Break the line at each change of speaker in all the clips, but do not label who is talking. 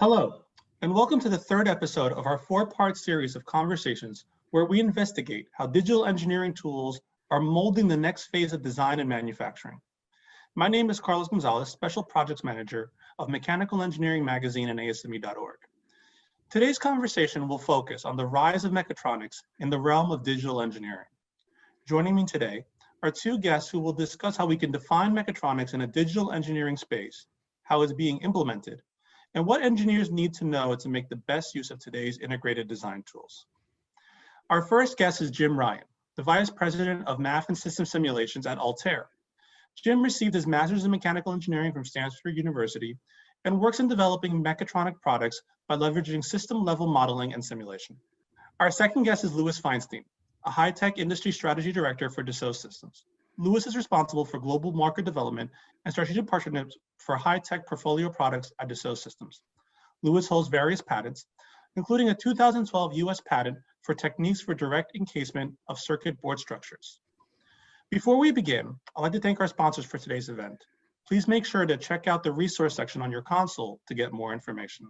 Hello, and welcome to the third episode of our four-part series of conversations where we investigate how digital engineering tools are molding the next phase of design and manufacturing. My name is Carlos Gonzalez, Special Projects Manager of Mechanical Engineering Magazine and ASME.org. Today's conversation will focus on the rise of mechatronics in the realm of digital engineering. Joining me today are two guests who will discuss how we can define mechatronics in a digital engineering space, how it's being implemented, and what engineers need to know to make the best use of today's integrated design tools. Our first guest is Jim Ryan, the Vice President of Math and System Simulations at Altair. Jim received his Master's in Mechanical Engineering from Stanford University and works in developing mechatronic products by leveraging system-level modeling and simulation. Our second guest is Louis Feinstein, a high-tech industry strategy director for Dassault Systems. Louis is responsible for global market development and strategic partnerships for high-tech portfolio products at Dassault Systems. Louis holds various patents, including a 2012 US patent for techniques for direct encasement of circuit board structures. Before we begin, I'd like to thank our sponsors for today's event. Please make sure to check out the resource section on your console to get more information.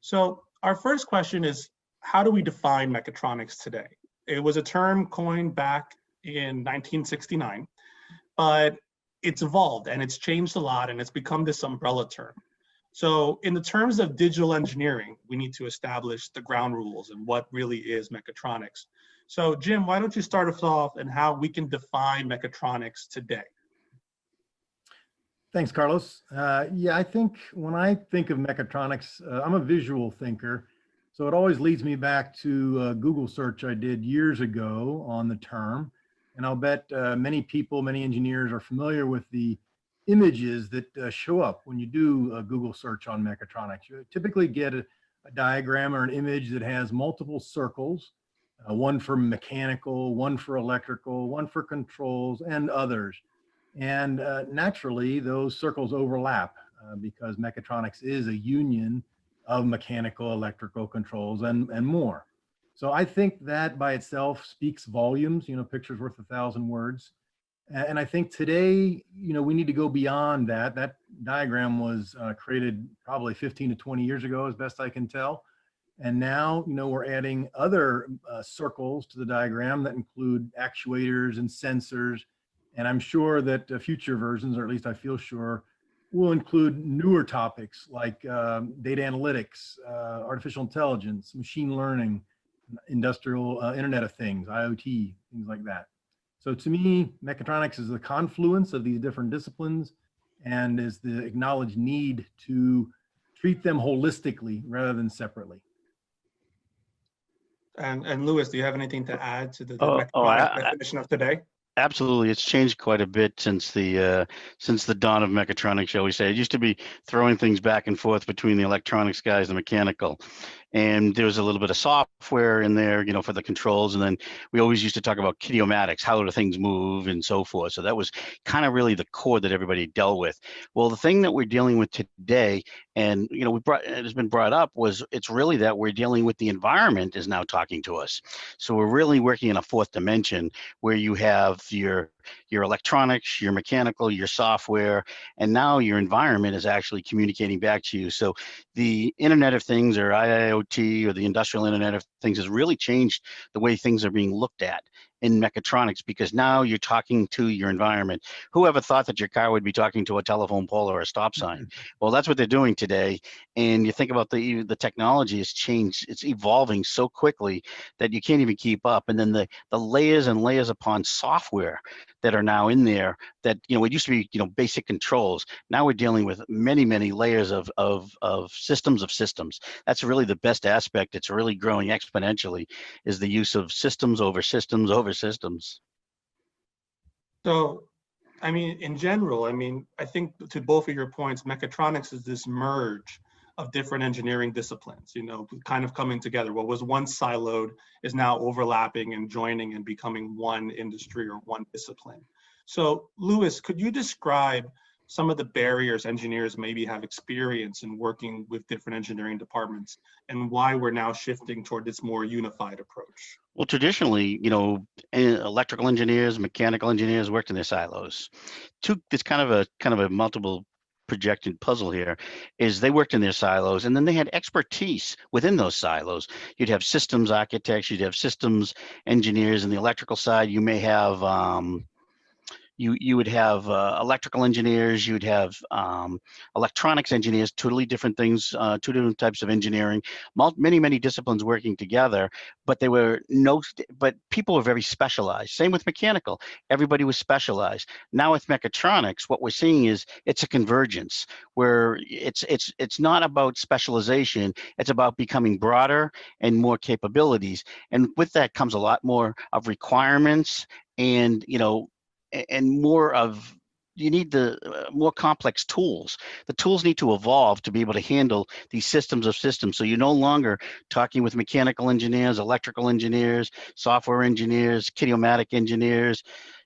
So our first question is, how do we define mechatronics today? It was a term coined back in 1969, but it's evolved and it's changed a lot and it's become this umbrella term. So in the terms of digital engineering, we need to establish the ground rules and what really is mechatronics. So Jim, why don't you start us off and how we can define mechatronics today?
Thanks, Carlos. I think when I think of mechatronics, I'm a visual thinker. So it always leads me back to a Google search I did years ago on the term. And I'll bet many people, many engineers are familiar with the images that show up when you do a Google search on mechatronics. You typically get a diagram or an image that has multiple circles, one for mechanical, one for electrical, one for controls, and others. And naturally, those circles overlap because mechatronics is a union of mechanical, electrical controls, and more. So I think that by itself speaks volumes, picture's worth 1,000 words. And I think today, we need to go beyond that. That diagram was created probably 15 to 20 years ago, as best I can tell. And now, we're adding other circles to the diagram that include actuators and sensors. And I'm sure that future versions, or at least I feel sure, will include newer topics like data analytics, artificial intelligence, machine learning, industrial Internet of Things, IoT, things like that. So to me, mechatronics is the confluence of these different disciplines and is the acknowledged need to treat them holistically rather than separately.
And Louis, do you have anything to add to the mechatronics definition of today?
Absolutely, it's changed quite a bit since the dawn of mechatronics, shall we say. It used to be throwing things back and forth between the electronics guys and the mechanical. And there was a little bit of software in there, for the controls. And then we always used to talk about kinematics, how do things move and so forth. So that was kind of really the core that everybody dealt with. Well, the thing that we're dealing with today, and it has been brought up, was it's really that we're dealing with the environment is now talking to us. So we're really working in a fourth dimension where you have your electronics, your mechanical, your software, and now your environment is actually communicating back to you. So the Internet of Things, or IoT, or the Industrial Internet of Things, has really changed the way things are being looked at in mechatronics, because now you're talking to your environment. Whoever thought that your car would be talking to a telephone pole or a stop sign? Well, that's what they're doing today. And you think about the technology has changed. It's evolving so quickly that you can't even keep up. And then the layers and layers upon software that are now in there that, it used to be, basic controls. Now we're dealing with many, many layers of systems. That's really the best aspect. It's really growing exponentially, is the use of systems over systems over systems.
So, in general, I think to both of your points, mechatronics is this merge of different engineering disciplines, kind of coming together. What was once siloed is now overlapping and joining and becoming one industry or one discipline. So, Louis, could you describe some of the barriers engineers maybe have experienced in working with different engineering departments and why we're now shifting toward this more unified approach?
Well, traditionally, electrical engineers, mechanical engineers worked in their silos. It's kind of a multiple projected puzzle here is they worked in their silos, and then they had expertise within those silos. You'd have systems architects, you'd have systems engineers. In the electrical side, you may have you would have electrical engineers, you'd have electronics engineers, totally different things, two different types of engineering, many disciplines working together, but but people were very specialized. Same with mechanical, everybody was specialized. Now with mechatronics, what we're seeing is it's a convergence where it's not about specialization, it's about becoming broader and more capabilities. And with that comes a lot more of requirements and, and more of, you need the more complex tools. The tools need to evolve to be able to handle these systems of systems. So you're no longer talking with mechanical engineers, electrical engineers, software engineers, kidiomatic engineers.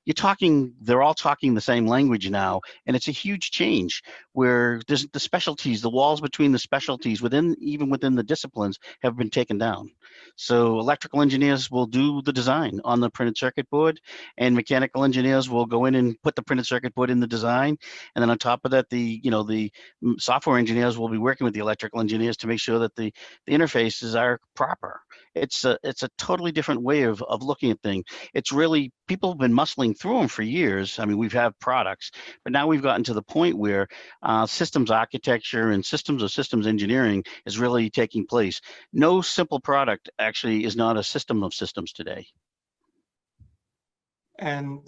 They're all talking the same language now, and it's a huge change where there's the specialties, the walls between the specialties even within the disciplines have been taken down. So electrical engineers will do the design on the printed circuit board, and mechanical engineers will go in and put the printed circuit board in the design. And then on top of that, the software engineers will be working with the electrical engineers to make sure that the interfaces are proper. It's a totally different way of looking at things. It's really, people have been muscling through them for years. I mean, we've had products, but now we've gotten to the point where systems architecture and systems of systems engineering is really taking place. No simple product actually is not a system of systems today.
And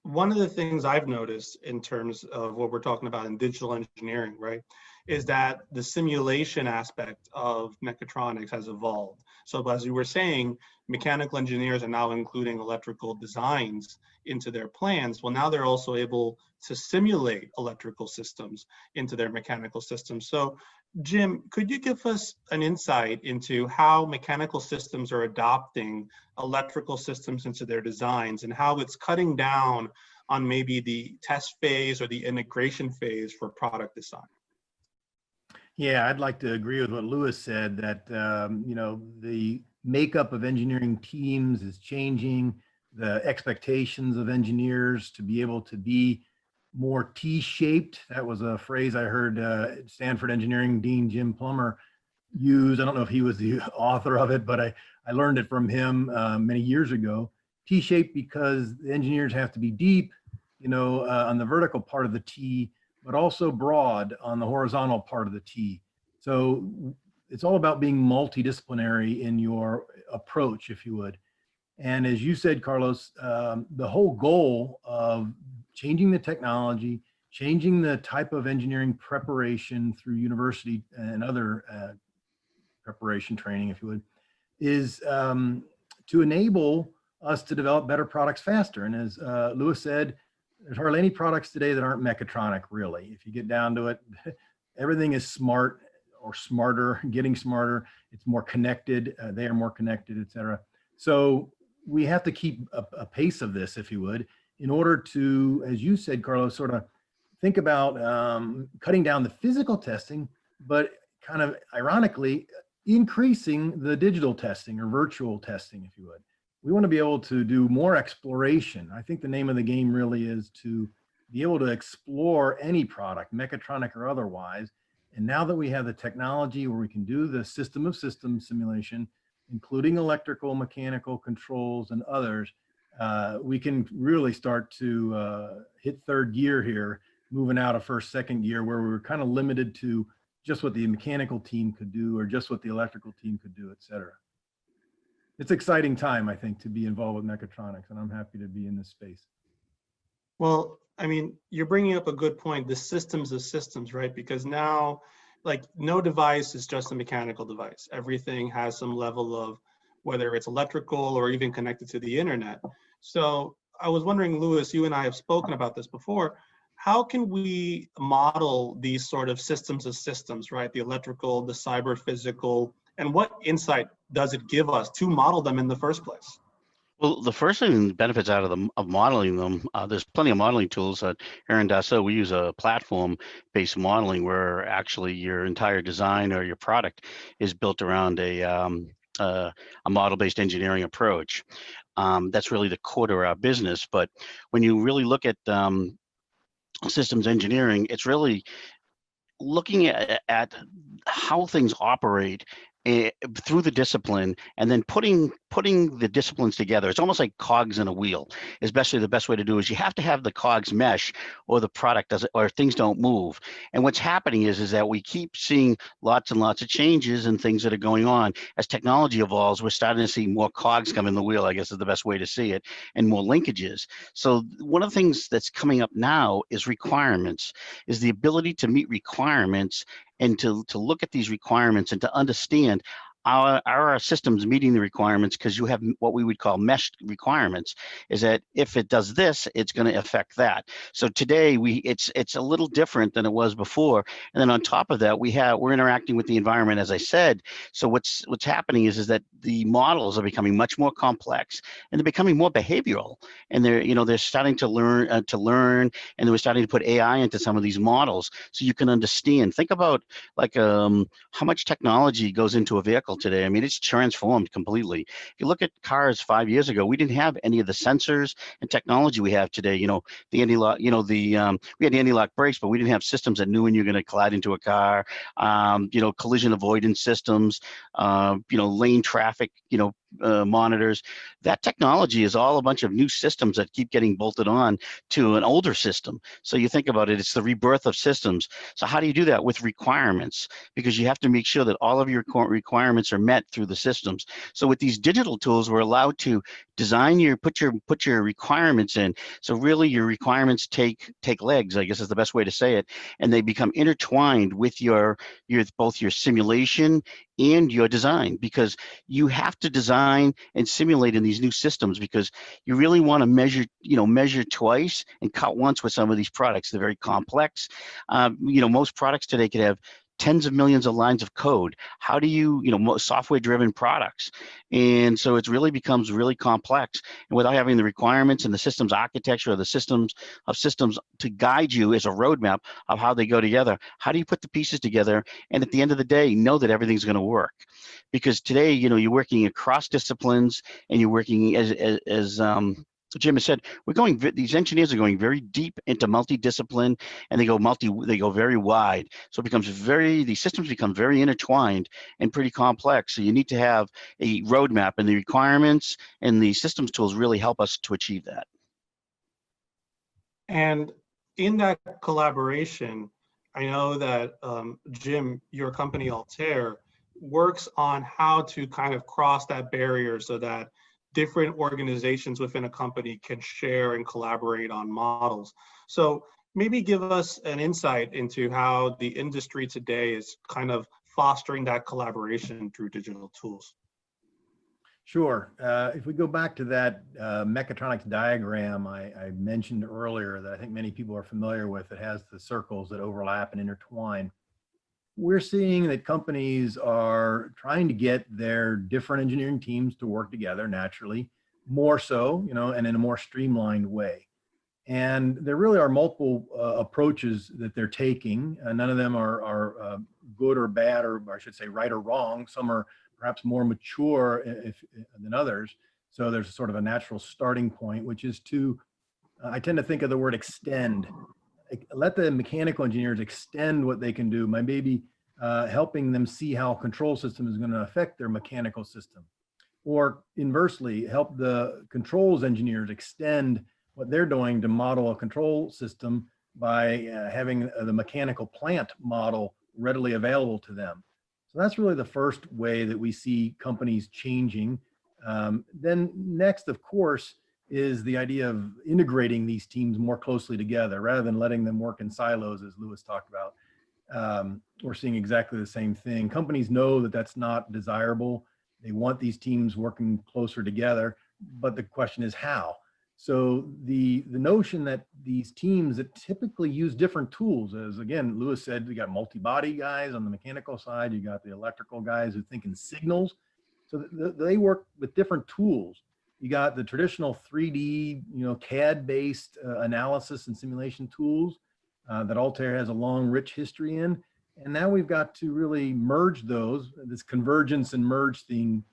one of the things I've noticed in terms of what we're talking about in digital engineering, right, is that the simulation aspect of mechatronics has evolved. So as you were saying, mechanical engineers are now including electrical designs into their plans. Well, now they're also able to simulate electrical systems into their mechanical systems. So Jim, could you give us an insight into how mechanical systems are adopting electrical systems into their designs and how it's cutting down on maybe the test phase or the integration phase for product design?
Yeah, I'd like to agree with what Louis said, that the makeup of engineering teams is changing. The expectations of engineers to be able to be more T-shaped. That was a phrase I heard Stanford engineering dean Jim Plummer use. I don't know if he was the author of it, but I learned it from him many years ago. T-shaped because the engineers have to be deep, on the vertical part of the T, but also broad on the horizontal part of the T. So it's all about being multidisciplinary in your approach, if you would. And as you said, Carlos, the whole goal of changing the technology, changing the type of engineering preparation through university and other preparation training, if you would, is to enable us to develop better products faster. And as Louis said, there's hardly any products today that aren't mechatronic, really. If you get down to it, everything is smart or smarter, getting smarter. It's more connected. They are more connected, et cetera. So we have to keep a pace of this, if you would, in order to, as you said, Carlos, sort of think about cutting down the physical testing, but kind of ironically, increasing the digital testing or virtual testing, if you would. We want to be able to do more exploration. I think the name of the game really is to be able to explore any product, mechatronic or otherwise. And now that we have the technology where we can do the system of systems simulation, including electrical, mechanical controls and others, we can really start to hit third gear here, moving out of first, second gear, where we were kind of limited to just what the mechanical team could do or just what the electrical team could do, et cetera. It's an exciting time, I think, to be involved with mechatronics, and I'm happy to be in this space.
Well, I mean, you're bringing up a good point, the systems of systems, right? Because now, like, no device is just a mechanical device. Everything has some level of, whether it's electrical or even connected to the internet. So I was wondering, Louis, you and I have spoken about this before. How can we model these sort of systems of systems, right? The electrical, the cyber physical, and what insight does it give us to model them in the first place?
Well, the first thing benefits out of modeling them, there's plenty of modeling tools at Aaron Dassault. We use a platform-based modeling where actually your entire design or your product is built around a model-based engineering approach. That's really the core to our business. But when you really look at systems engineering, it's really looking at how things operate through the discipline, and then putting the disciplines together. It's almost like cogs in a wheel. Especially the best way to do is you have to have the cogs mesh, or the product doesn't, or things don't move. And what's happening is that we keep seeing lots and lots of changes and things that are going on as technology evolves. We're starting to see more cogs come in the wheel, I guess is the best way to see it, and more linkages. So one of the things that's coming up now is requirements, is the ability to meet requirements, and to look at these requirements and to understand, are our systems meeting the requirements? Because you have what we would call meshed requirements, is that if it does this, it's going to affect that. So today it's a little different than it was before. And then on top of that, we're interacting with the environment, as I said. So what's happening is that the models are becoming much more complex, and they're becoming more behavioral. And they're starting to learn, and we're starting to put AI into some of these models, so you can understand. Think about like how much technology goes into a vehicle today. I mean, it's transformed completely. If you look at cars 5 years ago, we didn't have any of the sensors and technology we have today. The anti-lock, we had anti-lock brakes, but we didn't have systems that knew when you're going to collide into a car. Collision avoidance systems, lane traffic, monitors. That technology is all a bunch of new systems that keep getting bolted on to an older system. So you think about it, it's the rebirth of systems. So how do you do that? With requirements, because you have to make sure that all of your requirements are met through the systems. So with these digital tools, we're allowed to design put your requirements in. So really your requirements take legs, I guess is the best way to say it, and they become intertwined with both your simulation and your design, because you have to design and simulate in these new systems, because you really want to measure twice and cut once with some of these products. They're very complex. Most products today could have tens of millions of lines of code. How do you, software-driven products? And so it really becomes really complex. And without having the requirements and the systems architecture, or the systems to guide you as a roadmap of how they go together, how do you put the pieces together? And at the end of the day, know that everything's going to work. Because today, you're working across disciplines, and you're working as Jim has said, these engineers are going very deep into multidiscipline, and they go very wide. So these systems become very intertwined and pretty complex. So you need to have a roadmap, and the requirements and the systems tools really help us to achieve that.
And in that collaboration, I know that Jim, your company Altair, works on how to kind of cross that barrier so that different organizations within a company can share and collaborate on models. So maybe give us an insight into how the industry today is kind of fostering that collaboration through digital tools.
Sure. If we go back to that mechatronics diagram I mentioned earlier, that I think many people are familiar with, it has the circles that overlap and intertwine. We're seeing that companies are trying to get their different engineering teams to work together naturally, more so, and in a more streamlined way. And there really are multiple approaches that they're taking. None of them are good or bad, or I should say right or wrong. Some are perhaps more mature than others. So there's sort of a natural starting point, which is to, I tend to think of the word extend. Let the mechanical engineers extend what they can do, maybe helping them see how a control system is going to affect their mechanical system. Or inversely, help the controls engineers extend what they're doing to model a control system by having the mechanical plant model readily available to them. So that's really the first way that we see companies changing. Then next, of course, is the idea of integrating these teams more closely together rather than letting them work in silos, as Lewis talked about. We're seeing exactly the same thing. Companies know that that's not desirable. They want these teams working closer together, but the question is how? So the notion that these teams that typically use different tools, as again, Lewis said, you got multi-body guys on the mechanical side, you got the electrical guys who think in signals. So they work with different tools. You got the traditional 3D, CAD-based analysis and simulation tools that Altair has a long, rich history in. And now we've got to really merge those. This convergence and merge theme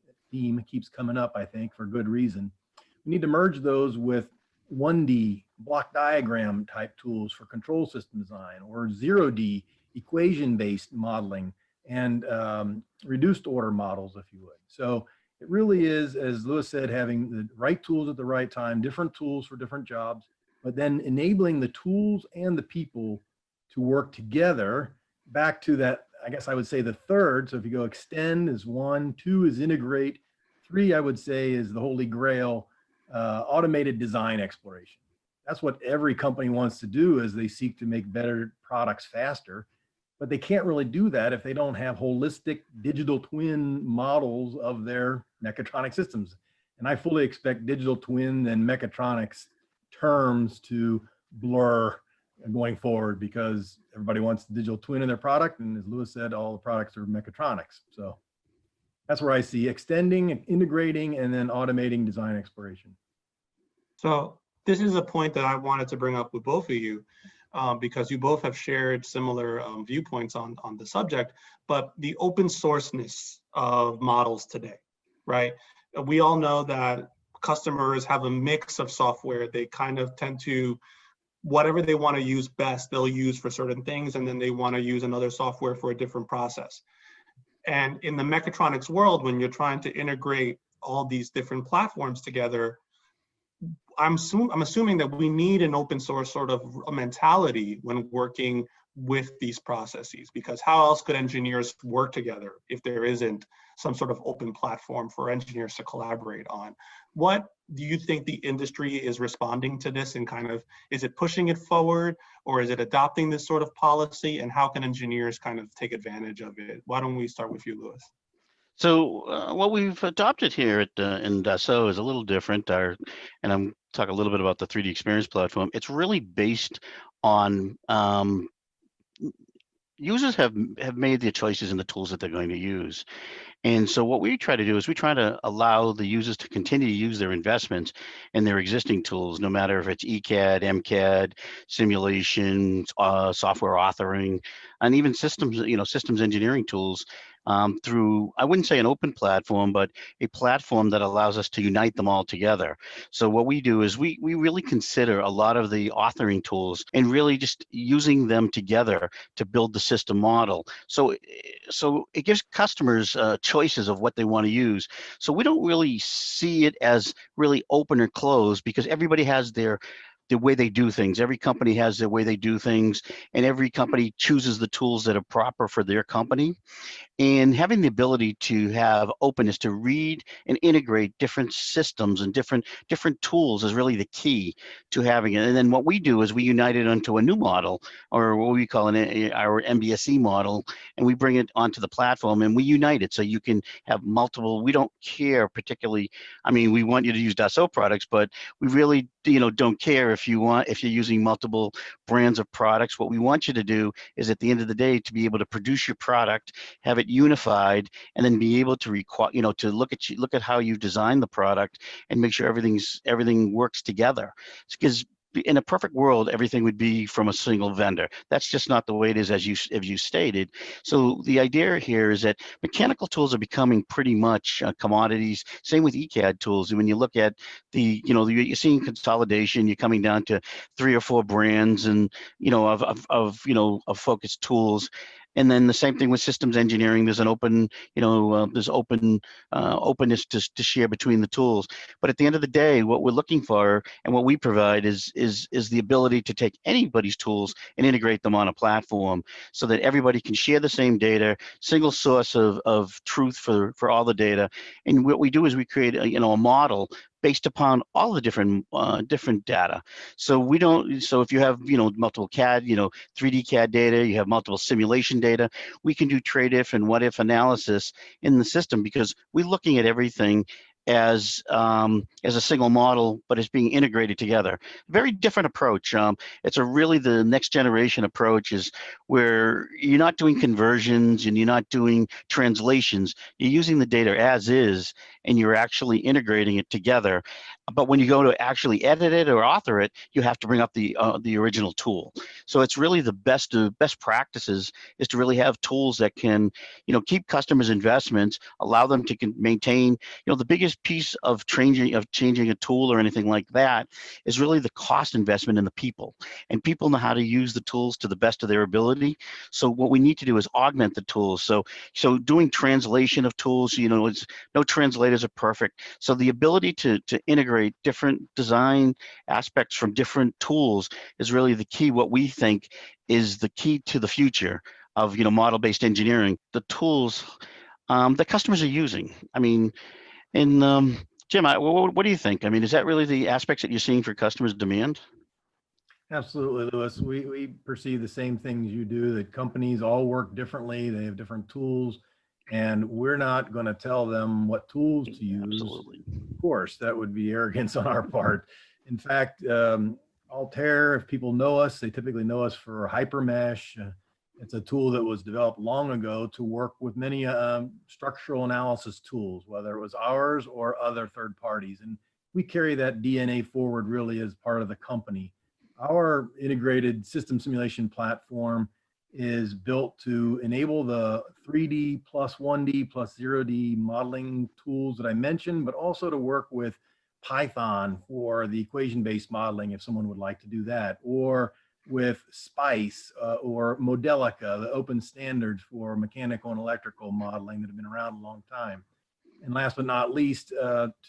keeps coming up, I think, for good reason. We need to merge those with 1D block diagram type tools for control system design, or 0D equation-based modeling and reduced order models, if you would. So it really is, as Lewis said, having the right tools at the right time, different tools for different jobs, but then enabling the tools and the people to work together. Back to that, I guess I would say the third. So if you go extend is 1, 2 is integrate, 3 I would say is the holy grail, automated design exploration. That's what every company wants to do as they seek to make better products faster. But they can't really do that if they don't have holistic digital twin models of their mechatronic systems. And I fully expect digital twin and mechatronics terms to blur going forward, because everybody wants the digital twin in their product. And as Lewis said, all the products are mechatronics. So that's where I see extending and integrating and then automating design exploration.
So this is a point that I wanted to bring up with both of you, because you both have shared similar viewpoints on the subject, but the open sourceness of models today, right? We all know that customers have a mix of software. They kind of tend to, whatever they want to use best, they'll use for certain things, and then they want to use another software for a different process. And in the mechatronics world, when you're trying to integrate all these different platforms together, I'm assuming that we need an open source sort of a mentality when working with these processes, because how else could engineers work together if there isn't some sort of open platform for engineers to collaborate on? What do you think the industry is responding to this, and kind of, is it pushing it forward, or is it adopting this sort of policy, and how can engineers kind of take advantage of it? Why don't we start with you, Lewis?
So what we've adopted here at in Dassault is a little different. And I'm talking a little bit about the 3D Experience platform. It's really based on users have made their choices in the tools that they're going to use. And so what we try to do is we try to allow the users to continue to use their investments in their existing tools, no matter if it's ECAD, MCAD, simulation, software authoring, and even systems, systems engineering tools, through, I wouldn't say an open platform, but a platform that allows us to unite them all together. So what we do is we really consider a lot of the authoring tools and really just using them together to build the system model. So it gives customers choices of what they want to use. So we don't really see it as really open or closed, because everybody has the way they do things. Every company has their way they do things, and every company chooses the tools that are proper for their company. And having the ability to have openness to read and integrate different systems and different tools is really the key to having it. And then what we do is we unite it onto a new model, or what we call our MBSE model, and we bring it onto the platform and we unite it so you can have multiple. We don't care particularly. I mean, we want you to use Dassault products, but we really don't care if you're using multiple brands of products. What we want you to do is, at the end of the day, to be able to produce your product, have it unified, and then be able to to look at how you design the product and make sure everything works together. Because in a perfect world, everything would be from a single vendor. That's just not the way it is, as you stated. So the idea here is that mechanical tools are becoming pretty much commodities. Same with ECAD tools. When you look at you're seeing consolidation. You're coming down to 3 or 4 brands, and of focused tools. And then the same thing with systems engineering. There's an open, openness to share between the tools. But at the end of the day, what we're looking for and what we provide is the ability to take anybody's tools and integrate them on a platform, so that everybody can share the same data, single source of truth for all the data. And what we do is we create a model based upon all the different data. So if you have multiple CAD, 3D CAD data, you have multiple simulation data, we can do trade if and what if analysis in the system, because we're looking at everything as a single model, but it's being integrated together. Very different approach. It's really the next generation approach, is where you're not doing conversions and you're not doing translations. You're using the data as is, and you're actually integrating it together. But when you go to actually edit it or author it, you have to bring up the original tool. So it's really the best practices is to really have tools that can keep customers' investments, allow them to maintain. The biggest piece of changing a tool or anything like that is really the cost investment in the people. and people know how to use the tools to the best of their ability. So what we need to do is augment the tools. So doing translation of tools, it's no translators are perfect. So the ability to integrate different design aspects from different tools is really the key. What we think is the key to the future of model-based engineering. The tools that customers are using. I mean, and Jim, what do you think? I mean, is that really the aspects that you're seeing for customers' demand?
Absolutely, Lewis. We perceive the same things you do, that companies all work differently. They have different tools, and we're not going to tell them what tools to use.
Absolutely.
Of course, that would be arrogance on our part. In fact, Altair, if people know us, they typically know us for HyperMesh. It's a tool that was developed long ago to work with many structural analysis tools, whether it was ours or other third parties. And we carry that DNA forward really as part of the company. Our integrated system simulation platform is built to enable the 3D plus 1D plus 0D modeling tools that I mentioned, but also to work with Python for the equation-based modeling if someone would like to do that, or with SPICE or Modelica, the open standards for mechanical and electrical modeling that have been around a long time. And last but not least,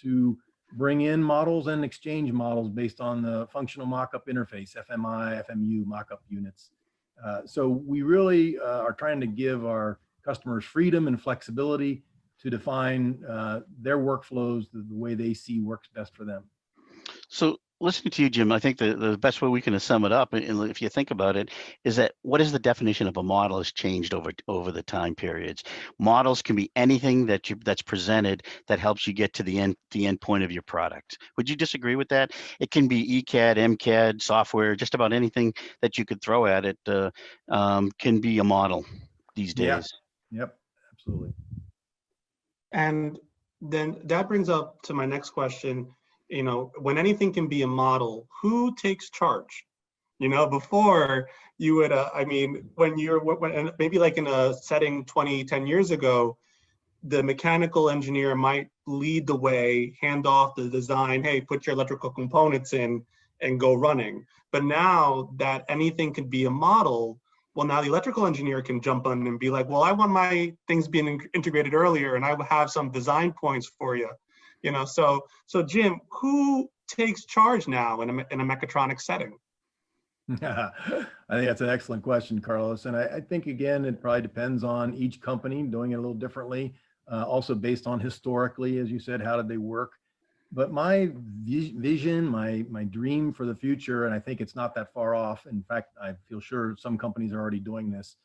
to bring in models and exchange models based on the functional mockup interface, FMI, FMU mockup units. So we really are trying to give our customers freedom and flexibility to define their workflows the way they see works best for them.
So listening to you, Jim, I think the best way we can sum it up, and if you think about it, is that what is the definition of a model has changed over the time periods. Models can be anything that's presented that helps you get to the end point of your product. Would you disagree with that? It can be ECAD, MCAD, software, just about anything that you could throw at it can be a model these days.
Yeah. Yep, absolutely.
And then that brings up to my next question. When anything can be a model, who takes charge? Before you would, when maybe like in a setting 10 years ago, the mechanical engineer might lead the way, hand off the design, hey, put your electrical components in and go running. But now that anything can be a model, well, now the electrical engineer can jump on and be like, well, I want my things being integrated earlier and I will have some design points for you. So Jim, who takes charge now in a mechatronics setting?
I think that's an excellent question, Carlos. And I think, again, it probably depends on each company doing it a little differently. Also based on historically, as you said, how did they work? But my vision, my dream for the future, and I think it's not that far off. In fact, I feel sure some companies are already doing this,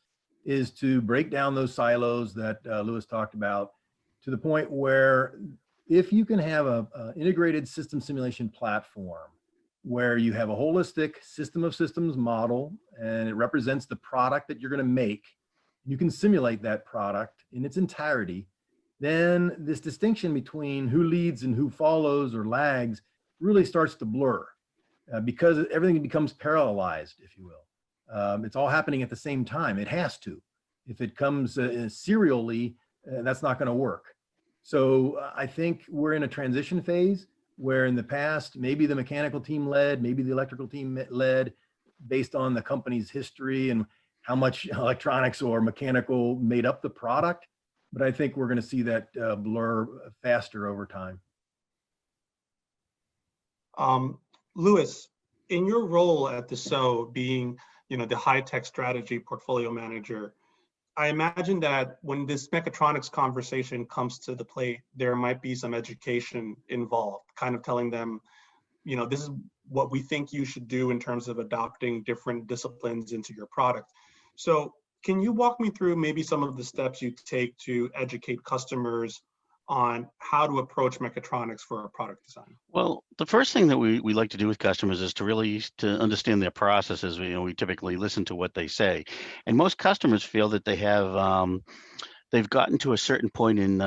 is to break down those silos that Lewis talked about to the point where if you can have a integrated system simulation platform where you have a holistic system of systems model and it represents the product that you're going to make, you can simulate that product in its entirety, then this distinction between who leads and who follows or lags really starts to blur because everything becomes parallelized, if you will. It's all happening at the same time. It has to. If it comes serially, that's not going to work. So I think we're in a transition phase where in the past, maybe the mechanical team led, maybe the electrical team led based on the company's history and how much electronics or mechanical made up the product. But I think we're going to see that blur faster over time.
Lewis, in your role at the SO being, the high-tech strategy portfolio manager, I imagine that when this mechatronics conversation comes to the plate, there might be some education involved, kind of telling them, this is what we think you should do in terms of adopting different disciplines into your product. So can you walk me through maybe some of the steps you take to educate customers on how to approach mechatronics for a product design?
Well, the first thing that we like to do with customers is to understand their processes. We typically listen to what they say, and most customers feel that they have they've gotten to a certain point in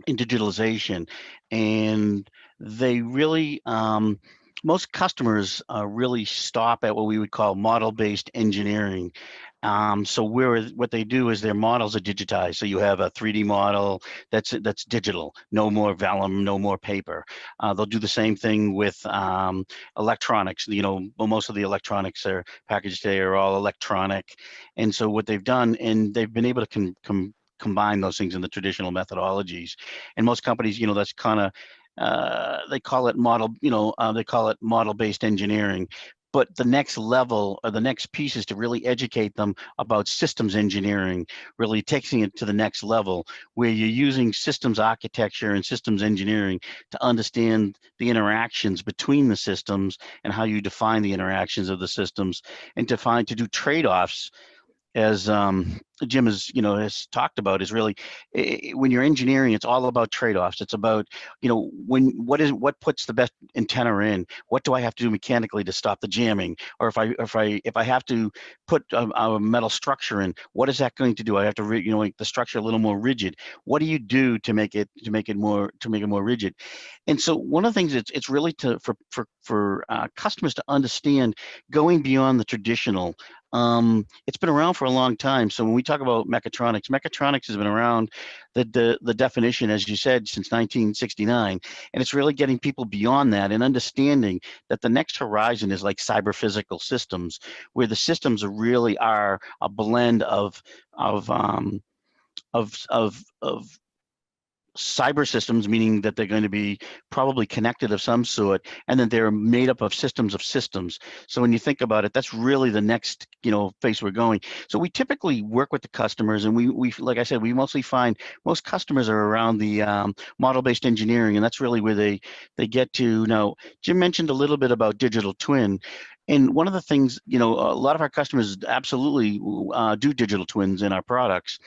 digitalization, and they really most customers really stop at what we would call model-based engineering. So what they do is their models are digitized. So you have a 3D model that's digital, no more vellum, no more paper. They'll do the same thing with electronics. Most of the electronics are packaged today are all electronic. And so what they've done, and they've been able to combine those things in the traditional methodologies. And most companies, that's kind of they call it model-based engineering. But the next level or the next piece is to really educate them about systems engineering, really taking it to the next level where you're using systems architecture and systems engineering to understand the interactions between the systems and how you define the interactions of the systems, and to do trade-offs, as Jim has talked about, is really when you're engineering, it's all about trade-offs. It's about what puts the best antenna in. What do I have to do mechanically to stop the jamming? Or if I have to put a metal structure in, what is that going to do? I have to make the structure a little more rigid. What do you do to make it more rigid? And so one of the things it's really for customers to understand, going beyond the traditional. It's been around for a long time. So when we talk about mechatronics has been around, the definition, as you said, since 1969, and it's really getting people beyond that and understanding that the next horizon is like cyber physical systems, where the systems really are a blend of cyber systems, meaning that they're going to be probably connected of some sort, and then they're made up of systems. So when you think about it, that's really the next phase we're going. So we typically work with the customers, and we like I said, we mostly find most customers are around the model-based engineering, and that's really where they get to. Now, Jim mentioned a little bit about digital twin. And one of the things, a lot of our customers absolutely do digital twins in our products.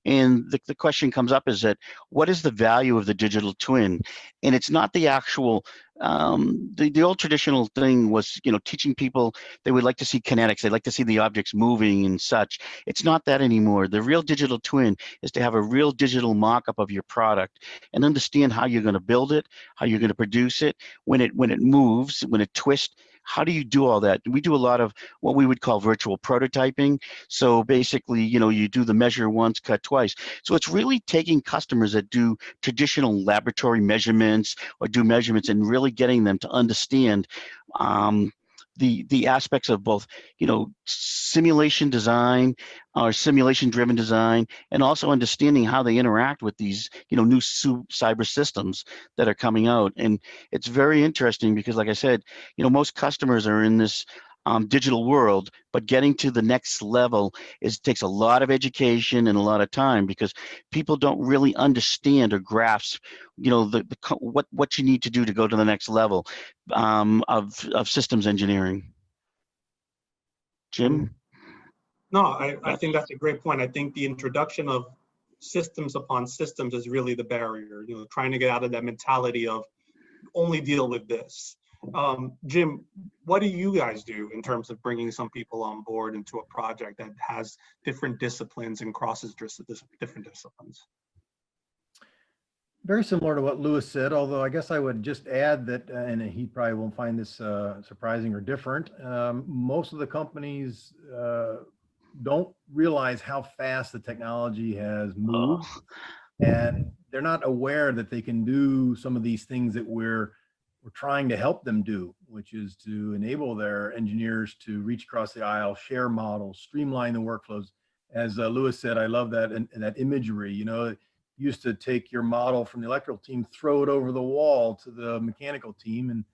And the question comes up is that, what is the value of the digital twin? And it's not the actual, the old traditional thing was, teaching people, they would like to see kinetics. They'd like to see the objects moving and such. It's not that anymore. The real digital twin is to have a real digital mock-up of your product and understand how you're going to build it, how you're going to produce it, when it moves, when it twists. How do you do all that? We do a lot of what we would call virtual prototyping. So basically, you do the measure once, cut twice. So it's really taking customers that do traditional laboratory measurements or do measurements and really getting them to understand the aspects of both, simulation design or simulation-driven design, and also understanding how they interact with these, new cyber systems that are coming out. And it's very interesting because, like I said, most customers are in this digital world, but getting to the next level takes a lot of education and a lot of time, because people don't really understand or grasp, what you need to do to go to the next level of systems engineering. Jim?
No, I think that's a great point. I think the introduction of systems upon systems is really the barrier, trying to get out of that mentality of only deal with this. Jim, what do you guys do in terms of bringing some people on board into a project that has different disciplines and crosses different disciplines?
Very similar to what Lewis said, although I guess I would just add that, and he probably won't find this surprising or different, most of the companies don't realize how fast the technology has moved, and they're not aware that they can do some of these things that we're trying to help them do, which is to enable their engineers to reach across the aisle, share models, streamline the workflows. As Lewis said, I love that, and that imagery, used to take your model from the electrical team, throw it over the wall to the mechanical team, and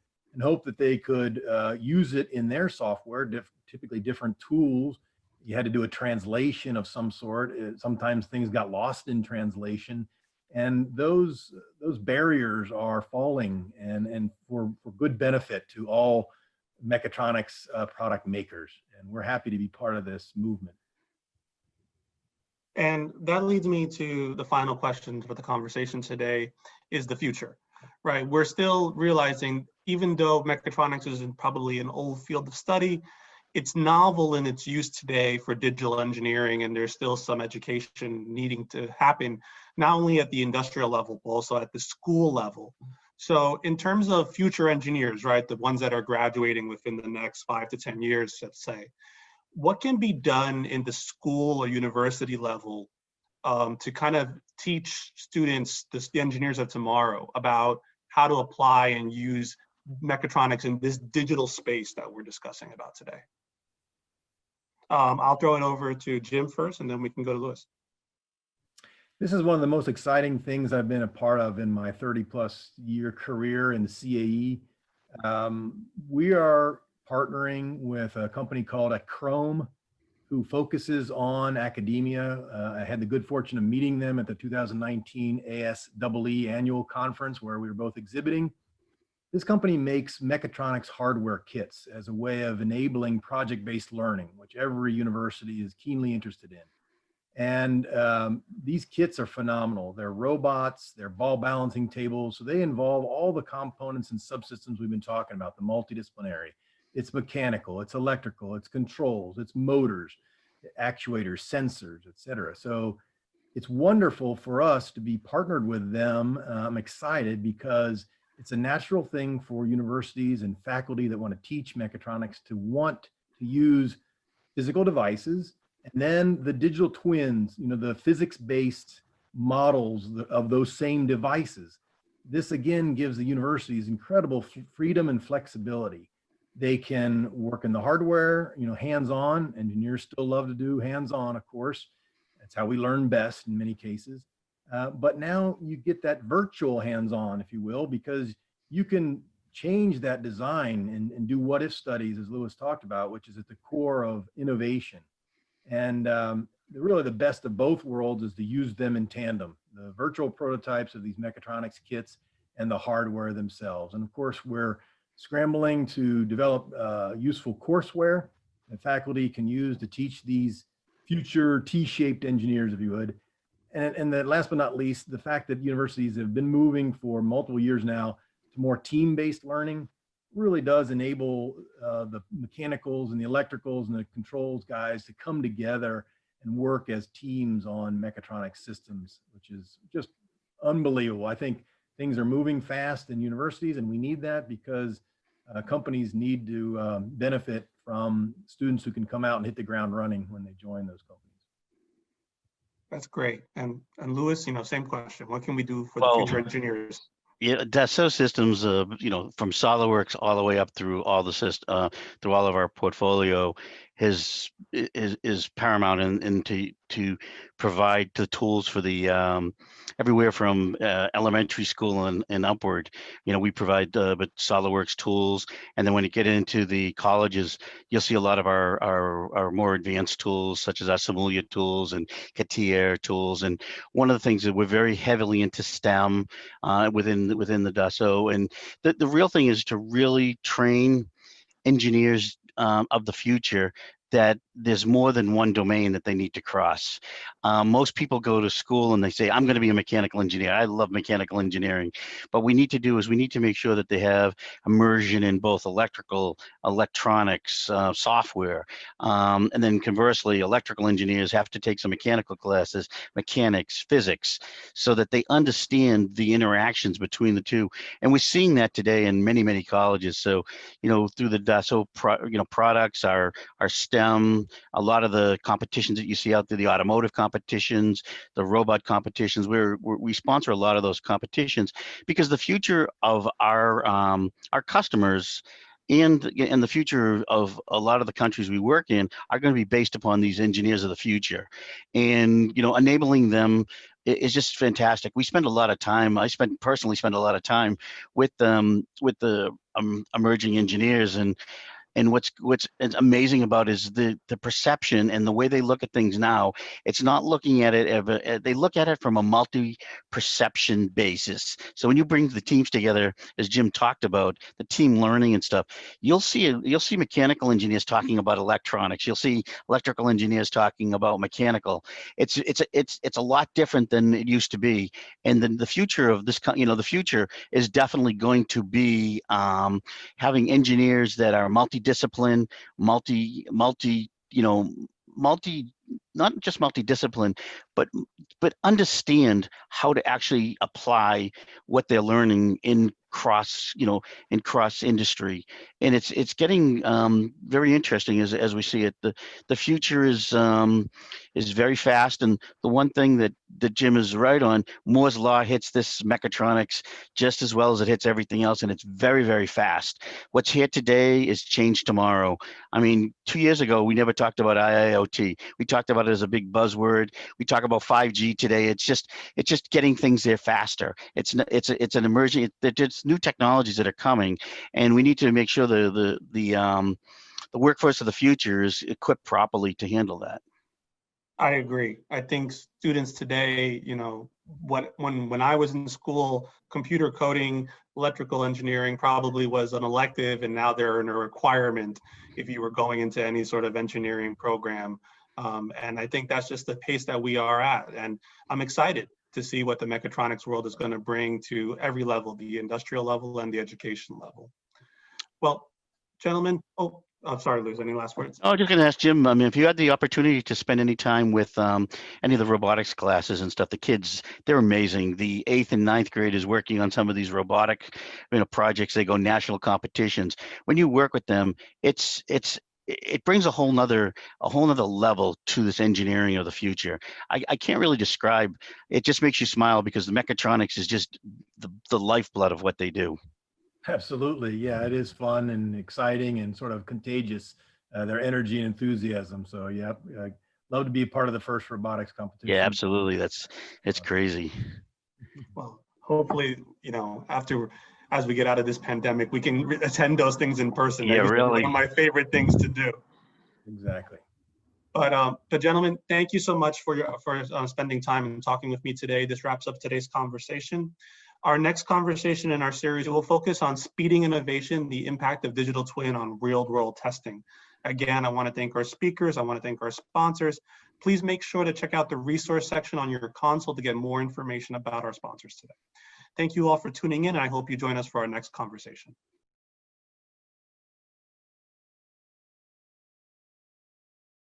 hope that they could use it in their software, typically different tools. You had to do a translation of some sort. Sometimes things got lost in translation. And those barriers are falling, and for good benefit to all mechatronics product makers. And we're happy to be part of this movement.
And that leads me to the final question for the conversation today, is the future, right? We're still realizing, even though mechatronics is probably an old field of study, it's novel in its use today for digital engineering, and there's still some education needing to happen, not only at the industrial level, but also at the school level, So in terms of future engineers, right, the ones that are graduating within the next 5 to 10 years, let's say, what can be done in the school or university level to kind of teach students, the engineers of tomorrow, about how to apply and use mechatronics in this digital space that we're discussing about today? I'll throw it over to Jim first, and then we can go to Louis.
This is one of the most exciting things I've been a part of in my 30+ year career in CAE. We are partnering with a company called Chrome, who focuses on academia. I had the good fortune of meeting them at the 2019 ASEE annual conference where we were both exhibiting. This company makes mechatronics hardware kits as a way of enabling project-based learning, which every university is keenly interested in. And these kits are phenomenal. They're robots, they're ball balancing tables. So they involve all the components and subsystems we've been talking about, the multidisciplinary. It's mechanical, it's electrical, it's controls, it's motors, actuators, sensors, et cetera. So it's wonderful for us to be partnered with them. I'm excited because it's a natural thing for universities and faculty that want to teach mechatronics to want to use physical devices, and then the digital twins, the physics-based models of those same devices. This again gives the universities incredible freedom and flexibility. They can work in the hardware, hands-on. Engineers still love to do hands-on, of course. That's how we learn best in many cases. But now you get that virtual hands-on, if you will, because you can change that design and do what-if studies, as Louis talked about, which is at the core of innovation. And really the best of both worlds is to use them in tandem, the virtual prototypes of these mechatronics kits and the hardware themselves. And of course, we're scrambling to develop useful courseware that faculty can use to teach these future T-shaped engineers, if you would. And then last but not least, the fact that universities have been moving for multiple years now to more team-based learning really does enable the mechanicals and the electricals and the controls guys to come together and work as teams on mechatronic systems, which is just unbelievable. I think things are moving fast in universities, and we need that because companies need to benefit from students who can come out and hit the ground running when they join those companies.
That's great. And Louis, same question. What can we do for the future engineers?
Yeah, Dassault systems, from SolidWorks all the way up through all the through all of our portfolio, is paramount in to provide the tools for the everywhere from elementary school and upward. We provide but SolidWorks tools, and then when you get into the colleges, you'll see a lot of our more advanced tools, such as our Simulia tools and CATIA tools. And one of the things that we're very heavily into STEM within the Dassault, and the real thing is to really train engineers of the future, that there's more than one domain that they need to cross. Most people go to school and they say, I'm going to be a mechanical engineer. I love mechanical engineering. But we need to make sure that they have immersion in both electrical, electronics, software. And then conversely, electrical engineers have to take some mechanical classes, mechanics, physics, so that they understand the interactions between the two. And we're seeing that today in many, many colleges. So, through the Dassault products, our STEM, a lot of the competitions that you see out there, the automotive competitions, the robot competitions, we sponsor a lot of those competitions because the future of our customers and the future of a lot of the countries we work in are going to be based upon these engineers of the future, and enabling them is just fantastic. We spend a lot of time. I personally spend a lot of time with the emerging engineers, and what's amazing about is the perception and the way they look at things now. It's not looking at it they look at it from a multi-perception basis. So when you bring the teams together, as Jim talked about, the team learning and stuff, you'll see mechanical engineers talking about electronics. You'll see electrical engineers talking about mechanical. It's a lot different than it used to be. And then the future of this, the future is definitely going to be having engineers that are multi-discipline, not just multi-discipline, but understand how to actually apply what they're learning in cross, and cross industry. And it's getting very interesting as we see it. The future is very fast. And the one thing that Jim is right on, Moore's law hits this mechatronics just as well as it hits everything else. And it's very, very fast. What's here today is change tomorrow. I mean, 2 years ago, we never talked about IIoT. We talked about it as a big buzzword. We talk about 5G today. It's just getting things there faster. It's an emerging. There's new technologies that are coming, and we need to make sure the workforce of the future is equipped properly to handle that.
I agree. I think students today, when I was in school, computer coding, electrical engineering probably was an elective, and now they're in a requirement if you were going into any sort of engineering program. And I think that's just the pace that we are at. And I'm excited to see what the mechatronics world is going to bring to every level, the industrial level and the education level. Well, gentlemen, I'm sorry, Luz, any last words?
Oh, just going to ask Jim, I mean, if you had the opportunity to spend any time with any of the robotics classes and stuff, the kids, they're amazing. The 8th and 9th graders working on some of these robotic projects, they go national competitions. When you work with them, it brings a whole nother level to this engineering of the future. I can't really describe. It just makes you smile because the mechatronics is just the lifeblood of what they do.
Absolutely. Yeah, it is fun and exciting and sort of contagious, their energy and enthusiasm. So yeah, I'd love to be a part of the first robotics competition.
Yeah, absolutely. It's crazy.
Well, hopefully, as we get out of this pandemic, we can attend those things in person.
Yeah, really.
One of my favorite things to do.
Exactly.
But gentlemen, thank you so much for spending time and talking with me today. This wraps up today's conversation. Our next conversation in our series will focus on speeding innovation, the impact of digital twin on real-world testing. Again, I want to thank our speakers. I want to thank our sponsors. Please make sure to check out the resource section on your console to get more information about our sponsors today. Thank you all for tuning in, and I hope you join us for our next conversation.